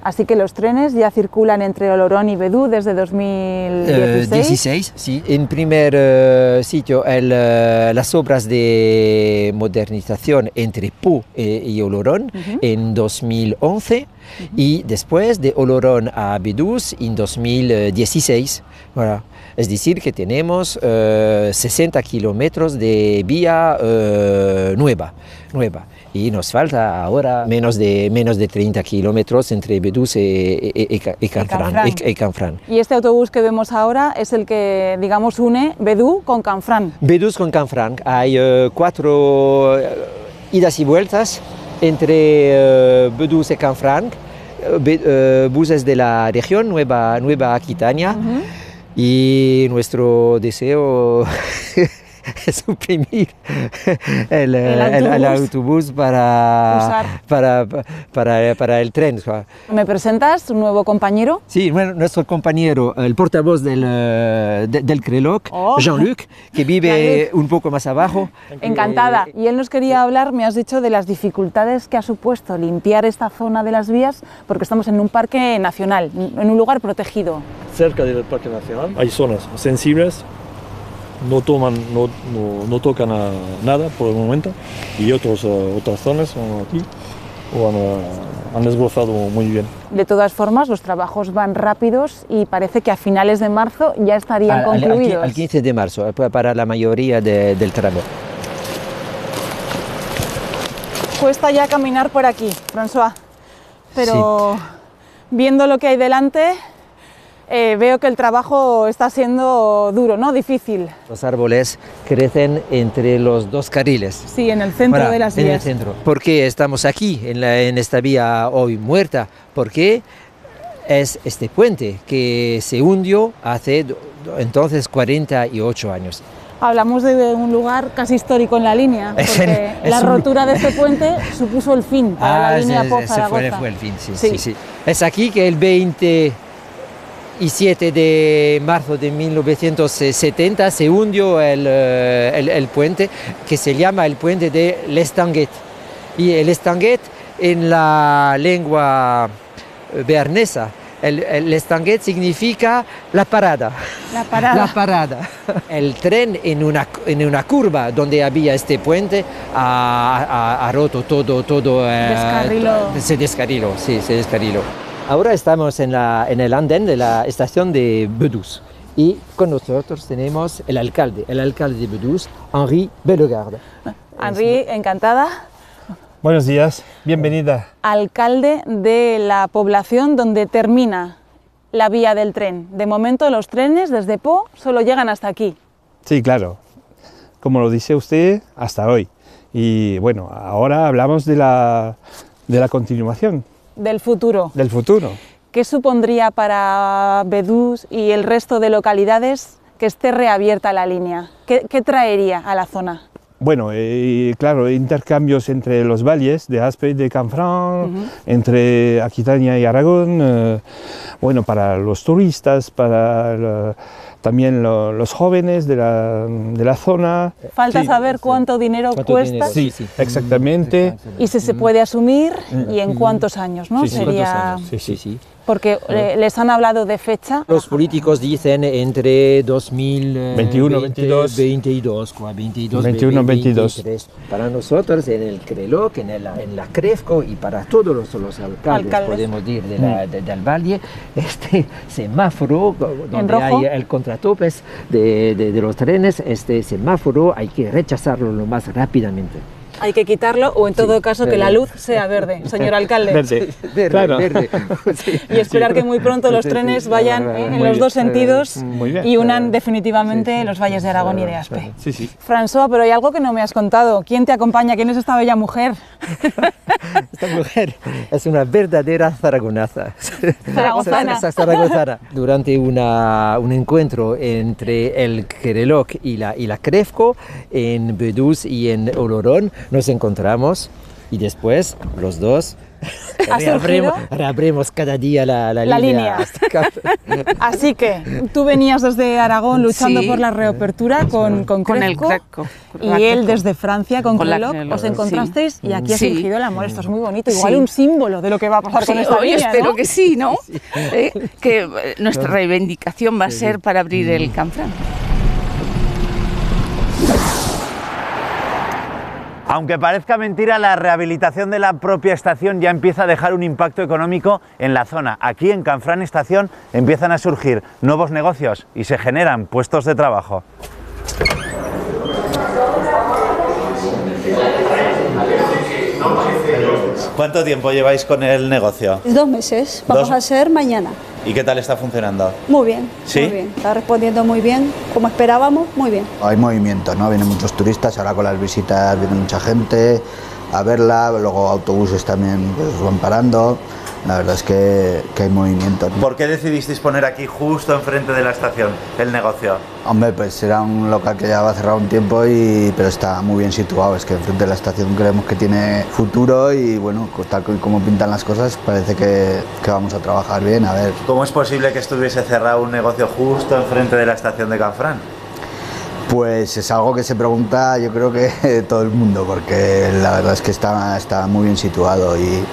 así que los trenes ya circulan entre Oloron y Bedú desde 2016. 16, sí. En primer sitio, las obras de modernización entre Pau y Oloron en 2011. Y después de Oloron a Bedús en 2016. Voilà. Es decir, que tenemos 60 kilómetros de vía nueva. y nos falta ahora menos de 30 kilómetros entre Bedús y Canfranc. Y este autobús que vemos ahora es el que, digamos, une Bedú con Canfranc. Bedús con Canfranc. Hay 4 idas y vueltas entre Bedús y Canfranc, buses de la región Nueva Aquitania, y nuestro deseo es suprimir el autobús para el tren. ¿Me presentas un nuevo compañero? Sí, bueno, nuestro compañero, el portavoz del Creloc, Jean-Luc, que vive un poco más abajo. Encantada. Y él nos quería hablar, me has dicho, de las dificultades que ha supuesto limpiar esta zona de las vías, porque estamos en un parque nacional, en un lugar protegido. Cerca del parque nacional hay zonas sensibles, no tocan a nada por el momento, y otras zonas como aquí han desbrozado muy bien. De todas formas, los trabajos van rápidos y parece que a finales de marzo ya estarían concluidos. Al 15 de marzo, para la mayoría del tramo. Cuesta ya caminar por aquí, François, pero viendo lo que hay delante, veo que el trabajo está siendo duro, ¿no? Difícil. Los árboles crecen entre los 2 carriles. Sí, en el centro de las vías. En el centro. ¿Por qué estamos aquí, en esta vía hoy muerta? Porque es este puente que se hundió hace entonces 48 años. Hablamos de un lugar casi histórico en la línea, porque la rotura de este puente supuso el fin para la línea Pau-Zaragoza. Fue el fin, sí. Es aquí que el 27 de marzo de 1970 se hundió el puente, que se llama el puente de l'Estanguet. Y el Estanguet, en la lengua bearnesa, el Estanguet significa la parada. La parada. El tren en una curva donde había este puente ha roto todo. Se descarriló. Ahora estamos en el andén de la estación de Bedús y con nosotros tenemos el alcalde de Bedús, Henri Bellegarde. Henri, encantada. Buenos días, bienvenida. Alcalde de la población donde termina la vía del tren. De momento los trenes desde Pau solo llegan hasta aquí. Sí, claro. Como lo dice usted, hasta hoy. Y bueno, ahora hablamos de la continuación. Del futuro. Del futuro. ¿Qué supondría para Bedús y el resto de localidades que esté reabierta la línea? ¿Qué traería a la zona? Bueno, claro, intercambios entre los valles de Aspe y de Canfranc, entre Aquitania y Aragón, bueno, para los turistas, para también los jóvenes de la zona. Falta saber cuánto dinero cuesta. Sí, exactamente. Y si se puede asumir y en cuántos años, ¿no? Sería... Sí. Porque les han hablado de fecha. Los políticos dicen entre 2021, 22, 23. Para nosotros en el Creloc, en la Crefco y para todos los alcaldes, podemos decir, del valle, este semáforo donde hay el contratopes de los trenes, este semáforo hay que rechazarlo lo más rápidamente. Hay que quitarlo o en todo caso que la luz sea verde, señor alcalde. Verde. Y esperar que muy pronto los trenes vayan en los dos sentidos y unan definitivamente los valles de Aragón y de Aspe. François, pero hay algo que no me has contado. ¿Quién te acompaña? ¿Quién es esta bella mujer? Esta mujer es una verdadera zaragozana. Durante un encuentro entre el Creloc y la Crefco en Bedús y en Olorón, nos encontramos y después los dos reabrimos cada día la línea. Así que tú venías desde Aragón luchando por la reapertura con Crefco y él desde Francia con Creloc. Os encontrasteis y aquí ha surgido el amor. Esto es muy bonito, igual un símbolo de lo que va a pasar con esta línea, espero que sí, ¿no? Que nuestra reivindicación va a ser para abrir el Canfranc. Aunque parezca mentira, la rehabilitación de la propia estación ya empieza a dejar un impacto económico en la zona. Aquí en Canfranc Estación empiezan a surgir nuevos negocios y se generan puestos de trabajo. ¿Cuánto tiempo lleváis con el negocio? 2 meses, vamos a hacer mañana. ¿Y qué tal está funcionando? Muy bien, ¿Sí? muy bien. Está respondiendo muy bien, como esperábamos, muy bien. Hay movimiento, ¿no? Vienen muchos turistas, ahora con las visitas viene mucha gente a verla, luego autobuses también pues, van parando. La verdad es que hay movimiento. ¿Por qué decidisteis poner aquí justo enfrente de la estación el negocio? Hombre, pues era un local que ya va cerrado un tiempo, pero está muy bien situado. Es que enfrente de la estación creemos que tiene futuro y bueno, tal como pintan las cosas, parece que vamos a trabajar bien. A ver. ¿Cómo es posible que estuviese cerrado un negocio justo enfrente de la estación de Canfranc? Pues es algo que se pregunta yo creo que todo el mundo, porque la verdad es que está muy bien situado y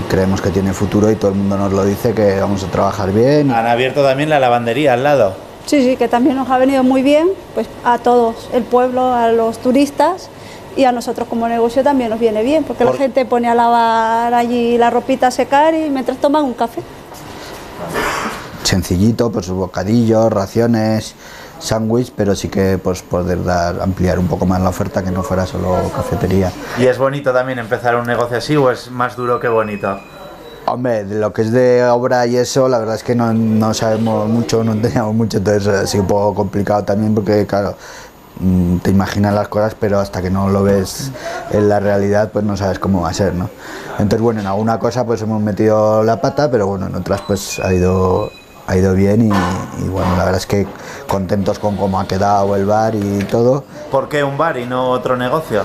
creemos que tiene futuro y todo el mundo nos lo dice, que vamos a trabajar bien. Han abierto también la lavandería al lado. Sí, que también nos ha venido muy bien, pues a todos, el pueblo, a los turistas y a nosotros como negocio también nos viene bien, porque la gente pone a lavar allí la ropita a secar y mientras toman un café. Sencillito, pues bocadillos, raciones, sándwich, pero sí que pues poder ampliar un poco más la oferta, que no fuera solo cafetería. ¿Y es bonito también empezar un negocio así o es más duro que bonito? Hombre, de lo que es de obra y eso, la verdad es que no sabemos mucho, no teníamos mucho, entonces ha sido un poco complicado también porque, claro, te imaginas las cosas, pero hasta que no lo ves en la realidad, pues no sabes cómo va a ser, ¿no? Entonces, bueno, en alguna cosa pues hemos metido la pata, pero bueno, en otras pues ha ido bien y bueno, la verdad es que contentos con cómo ha quedado el bar y todo. ¿Por qué un bar y no otro negocio?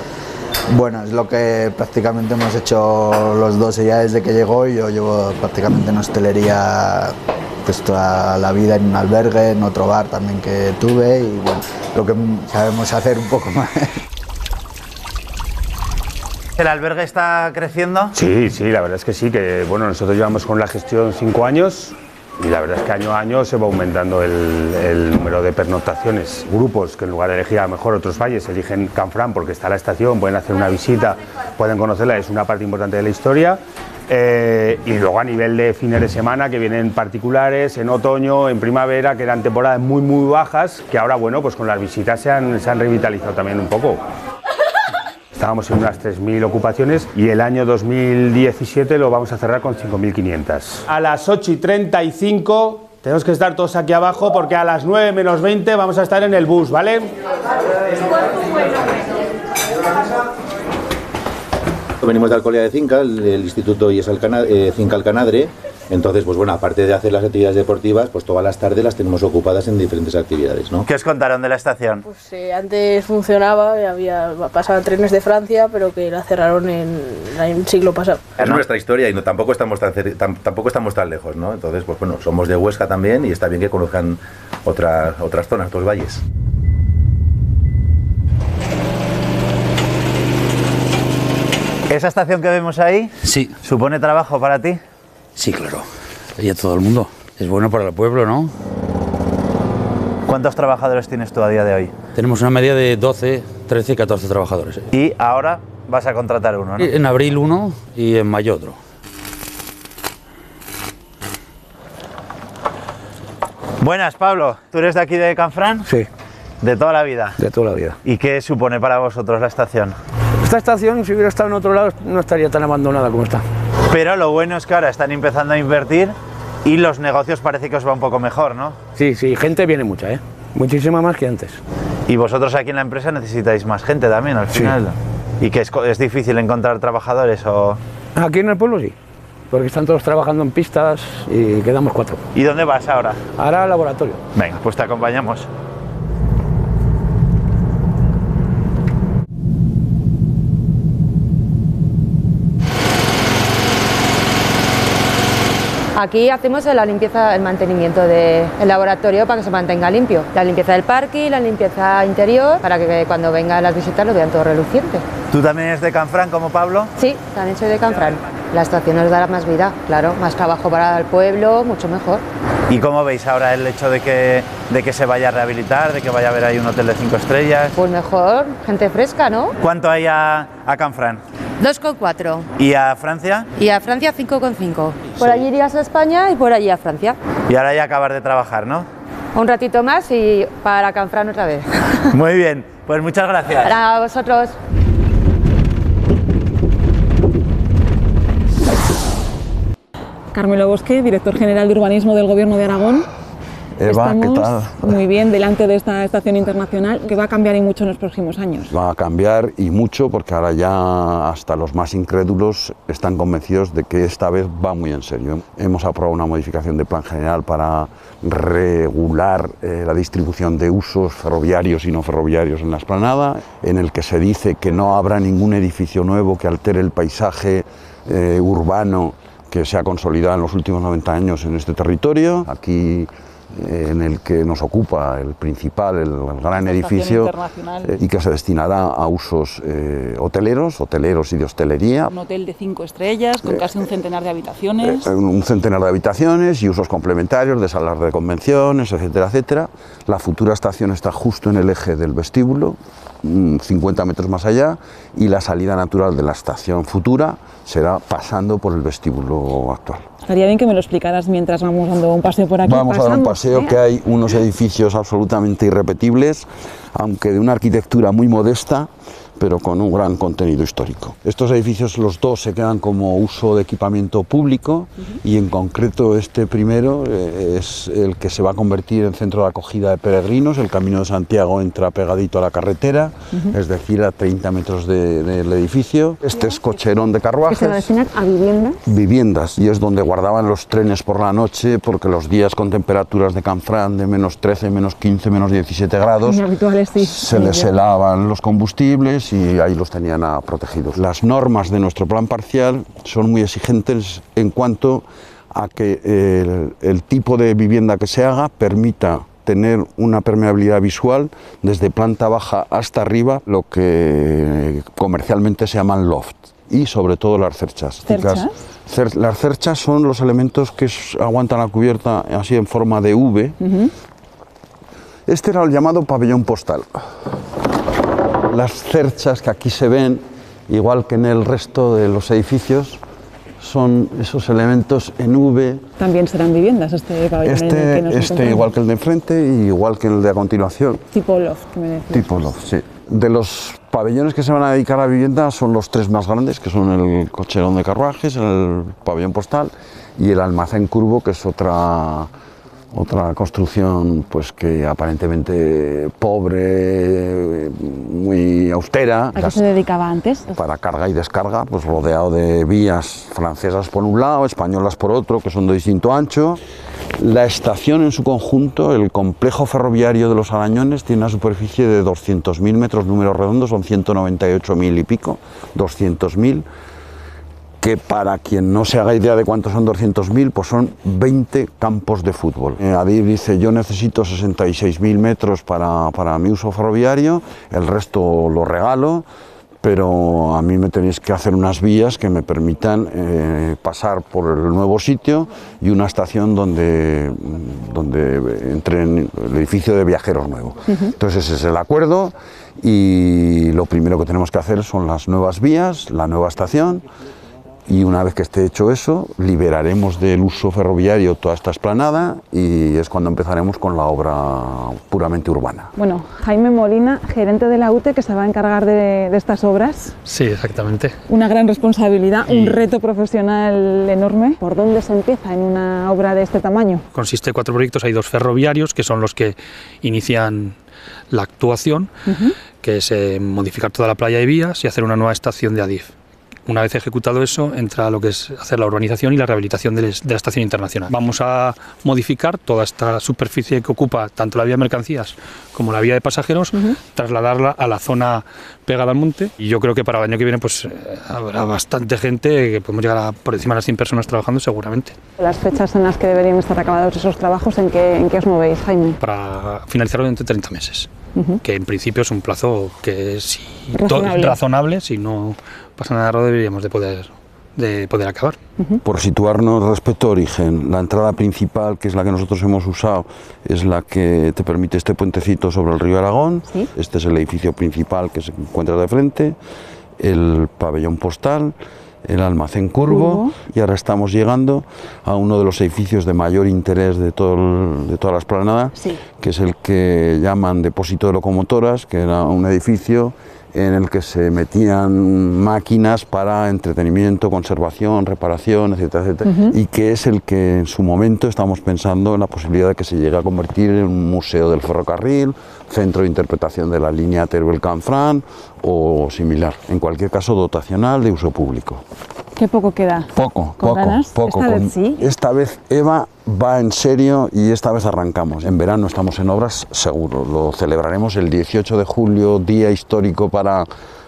Bueno, es lo que prácticamente hemos hecho los dos ya desde que llegó, y yo llevo prácticamente en hostelería pues toda la vida, en un albergue, en otro bar también que tuve, y bueno, lo que sabemos hacer un poco más. ¿El albergue está creciendo? Sí, la verdad es que sí, que bueno, nosotros llevamos con la gestión 5 años y la verdad es que año a año se va aumentando el número de pernoctaciones. Grupos que en lugar de elegir a lo mejor otros valles eligen Canfranc porque está la estación, pueden hacer una visita, pueden conocerla, es una parte importante de la historia. Y luego a nivel de fines de semana que vienen particulares, en otoño, en primavera, que eran temporadas muy bajas, que ahora bueno, pues con las visitas se han revitalizado también un poco. Estábamos en unas 3.000 ocupaciones y el año 2017 lo vamos a cerrar con 5.500. A las 8:35 tenemos que estar todos aquí abajo porque a las 9 menos 20 vamos a estar en el bus, ¿vale? Venimos de Alcolea de Cinca, el instituto y es Cinca Alcanadre. Entonces, pues bueno, aparte de hacer las actividades deportivas, pues todas las tardes las tenemos ocupadas en diferentes actividades, ¿no? ¿Qué os contaron de la estación? Pues antes funcionaba, pasaban trenes de Francia, pero que la cerraron en el siglo pasado. Es nuestra historia y tampoco estamos tan lejos, ¿no? Entonces, pues bueno, somos de Huesca también y está bien que conozcan otras zonas, otros valles. ¿Esa estación que vemos ahí? Sí. ¿Supone trabajo para ti? Sí, claro. Y a todo el mundo. Es bueno para el pueblo, ¿no? ¿Cuántos trabajadores tienes tú a día de hoy? Tenemos una media de 12, 13, 14 trabajadores. Y ahora vas a contratar uno, ¿no? En abril uno y en mayo otro. Buenas, Pablo. ¿Tú eres de aquí de Canfranc? Sí. ¿De toda la vida? De toda la vida. ¿Y qué supone para vosotros la estación? Esta estación, si hubiera estado en otro lado, no estaría tan abandonada como está. Pero lo bueno es que ahora están empezando a invertir y los negocios parece que os va un poco mejor, ¿no? Sí, gente viene mucha, ¿eh? Muchísima más que antes. Y vosotros aquí en la empresa necesitáis más gente también al final. Sí. ¿Y que es difícil encontrar trabajadores o...? Aquí en el pueblo sí, porque están todos trabajando en pistas y quedamos 4. ¿Y dónde vas ahora? Ahora al laboratorio. Venga, pues te acompañamos. Aquí hacemos la limpieza, el mantenimiento del laboratorio para que se mantenga limpio. La limpieza del parque, la limpieza interior, para que cuando vengan las visitas lo vean todo reluciente. ¿Tú también eres de Canfranc como Pablo? Sí, también soy de Canfranc. La estación nos dará más vida, claro, más trabajo para el pueblo, mucho mejor. ¿Y cómo veis ahora el hecho de que se vaya a rehabilitar, de que vaya a haber ahí un hotel de 5 estrellas? Pues mejor, gente fresca, ¿no? ¿Cuánto hay a Canfranc? 2,4. ¿Y a Francia? Y a Francia 5,5. Por allí irías a España y por allí a Francia. Y ahora ya acabar de trabajar, ¿no? Un ratito más y para Canfranc otra vez. Muy bien, pues muchas gracias. Para vosotros. Carmelo Bosque, director general de urbanismo del Gobierno de Aragón. Eva, Estamos ¿qué tal? muy bien delante de esta estación internacional que va a cambiar y mucho en los próximos años. Va a cambiar y mucho porque ahora ya hasta los más incrédulos están convencidos de que esta vez va muy en serio. Hemos aprobado una modificación de plan general para regular la distribución de usos ferroviarios y no ferroviarios en la explanada, en el que se dice que no habrá ningún edificio nuevo que altere el paisaje urbano que se ha consolidado en los últimos 90 años en este territorio. Aquí en el que nos ocupa el principal, el gran edificio, y que se destinará a usos hoteleros y de hostelería. Un hotel de 5 estrellas con casi un centenar de habitaciones. Un centenar de habitaciones y usos complementarios de salas de convenciones, etcétera, etcétera. La futura estación está justo en el eje del vestíbulo, 50 metros más allá, y la salida natural de la estación futura será pasando por el vestíbulo actual. Estaría bien que me lo explicaras mientras vamos dando un paseo por aquí. Vamos a dar un paseo, que hay unos edificios absolutamente irrepetibles, aunque de una arquitectura muy modesta, pero con un gran contenido histórico. Estos edificios, los dos, se quedan como uso de equipamiento público, y en concreto este primero es el que se va a convertir en centro de acogida de peregrinos. El Camino de Santiago entra pegadito a la carretera, es decir, a 30 metros del edificio. Este es cocherón de carruajes. ¿Que se va a destinar a viviendas? Viviendas, y es donde guardaban los trenes por la noche, porque los días con temperaturas de Canfrán de menos 13, menos 15, menos 17 grados, Muy habituales, sí. se les helaban los combustibles y ahí los tenían protegidos. Las normas de nuestro plan parcial son muy exigentes en cuanto a que el tipo de vivienda que se haga permita tener una permeabilidad visual desde planta baja hasta arriba, lo que comercialmente se llaman loft, y sobre todo las cerchas. ¿Cerchas? Las cerchas son los elementos que aguantan la cubierta así en forma de V. Este era el llamado pabellón postal. Las cerchas que aquí se ven, igual que en el resto de los edificios, son esos elementos en V. También serán viviendas este pabellón. Igual que el de enfrente y igual que el de a continuación. Tipo loft, que me decías. Tipo loft, sí. De los pabellones que se van a dedicar a vivienda son los tres más grandes, que son el cocherón de carruajes, el pabellón postal y el almacén curvo, que es otra construcción pues que aparentemente pobre, muy austera. ¿A qué se dedicaba antes? Para carga y descarga, pues rodeado de vías francesas por un lado, españolas por otro, que son de distinto ancho. La estación en su conjunto, el complejo ferroviario de los Arañones, tiene una superficie de 200.000 metros, números redondos, son 198.000 y pico, 200.000. Que para quien no se haga idea de cuántos son 200.000, pues son 20 campos de fútbol. Adif dice, yo necesito 66.000 metros para mi uso ferroviario, el resto lo regalo, pero a mí me tenéis que hacer unas vías que me permitan pasar por el nuevo sitio y una estación donde entre en el edificio de viajeros nuevo. Entonces ese es el acuerdo, y lo primero que tenemos que hacer son las nuevas vías, la nueva estación. Y una vez que esté hecho eso, liberaremos del uso ferroviario toda esta explanada, y es cuando empezaremos con la obra puramente urbana. Bueno, Jaime Molina, gerente de la UTE, que se va a encargar de estas obras. Sí, exactamente. Una gran responsabilidad, un reto profesional enorme. ¿Por dónde se empieza en una obra de este tamaño? Consiste en 4 proyectos, hay 2 ferroviarios, que son los que inician la actuación, que es modificar toda la playa de vías y hacer una nueva estación de Adif. Una vez ejecutado eso, entra lo que es hacer la urbanización y la rehabilitación de la estación internacional. Vamos a modificar toda esta superficie que ocupa tanto la vía de mercancías como la vía de pasajeros, trasladarla a la zona pegada al monte, y yo creo que para el año que viene pues habrá bastante gente, que podemos llegar por encima de las 100 personas trabajando seguramente. Las fechas en las que deberían estar acabados esos trabajos, ¿en qué os movéis, Jaime? Para finalizarlo entre 30 meses, que en principio es un plazo que es razonable, si no pasa nada raro deberíamos de poder acabar. Por situarnos respecto a origen, la entrada principal, que es la que nosotros hemos usado, es la que te permite este puentecito sobre el río Aragón. ¿Sí? Este es el edificio principal que se encuentra de frente, el pabellón postal, el almacén curvo, y ahora estamos llegando a uno de los edificios de mayor interés de toda la explanada, que es el que llaman depósito de locomotoras, que era un edificio en el que se metían máquinas para entretenimiento, conservación, reparación, etcétera, etcétera, y que es el que en su momento estamos pensando en la posibilidad de que se llegue a convertir en un museo del ferrocarril, centro de interpretación de la línea Teruel-Canfranc o similar. En cualquier caso, dotacional de uso público. Qué poco queda. Poco. Esta vez sí. Esta vez Eva va en serio y esta vez arrancamos. En verano estamos en obras, seguro. Lo celebraremos el 18 de julio, día histórico para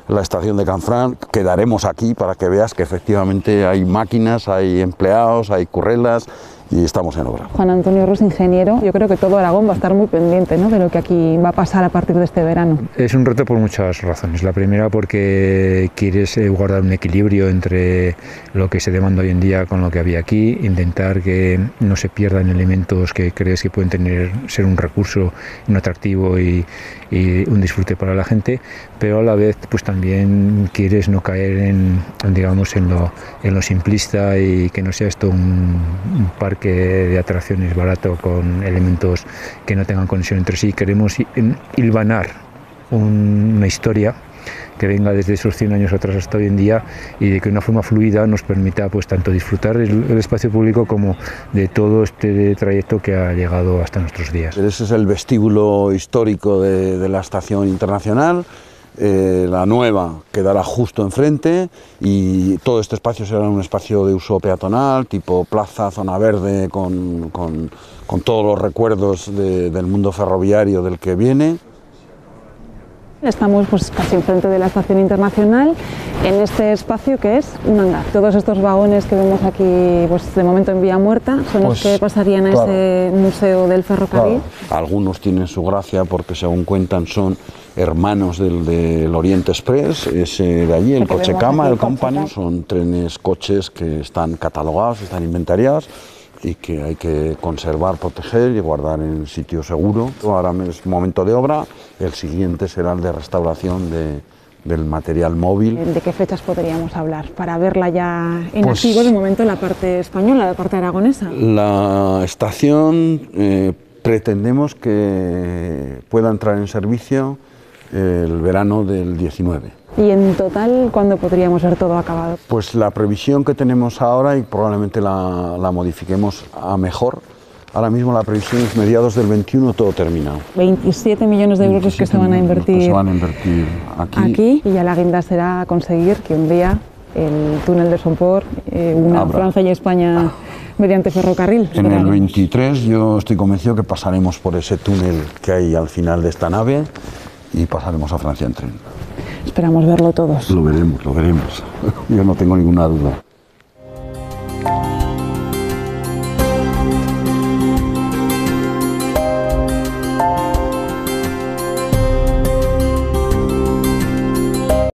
la estación de Canfranc. Quedaremos aquí para que veas que efectivamente hay máquinas, hay empleados, hay currelas y estamos en obra. Juan Antonio Rus, ingeniero, yo creo que todo Aragón va a estar muy pendiente, ¿no?, de lo que aquí va a pasar a partir de este verano. Es un reto por muchas razones. La primera porque quieres guardar un equilibrio entre lo que se demanda hoy en día con lo que había aquí, intentar que no se pierdan elementos que crees que pueden ser un recurso, un atractivo y un disfrute para la gente, pero a la vez pues también quieres no caer en lo simplista y que no sea esto un parque de atracciones barato con elementos que no tengan conexión entre sí. Queremos hilvanar una historia que venga desde esos 100 años atrás hasta hoy en día y de que una forma fluida nos permita pues tanto disfrutar el espacio público como de todo este trayecto que ha llegado hasta nuestros días. Ese es el vestíbulo histórico de la Estación Internacional. La nueva quedará justo enfrente y todo este espacio será un espacio de uso peatonal, tipo plaza, zona verde, con todos los recuerdos del mundo ferroviario del que viene. Estamos pues casi enfrente de la Estación Internacional, en este espacio que es un hangar. Todos estos vagones que vemos aquí, pues de momento en vía muerta, son los que pasarían a ese museo del ferrocarril. Claro. Algunos tienen su gracia porque, según cuentan, son hermanos del Oriente Express, ese de allí, el coche Cama, el Company, son coches que están catalogados, están inventariados y que hay que conservar, proteger y guardar en sitio seguro. Ahora es momento de obra, el siguiente será el de restauración del material móvil. ¿De qué fechas podríamos hablar para verla ya en activo de momento en la parte española, la parte aragonesa? La estación pretendemos que pueda entrar en servicio el verano del 19. ¿Y en total cuándo podríamos ver todo acabado? Pues la previsión que tenemos ahora, y probablemente la modifiquemos a mejor, ahora mismo la previsión es mediados del 21 todo terminado. 27 millones de euros que se van a invertir, aquí y ya la guinda será conseguir que un día el túnel de Somport una Francia y España mediante ferrocarril. En el 23 yo estoy convencido que pasaremos por ese túnel que hay al final de esta nave y pasaremos a Francia en tren. Esperamos verlo todos. Lo veremos, yo no tengo ninguna duda.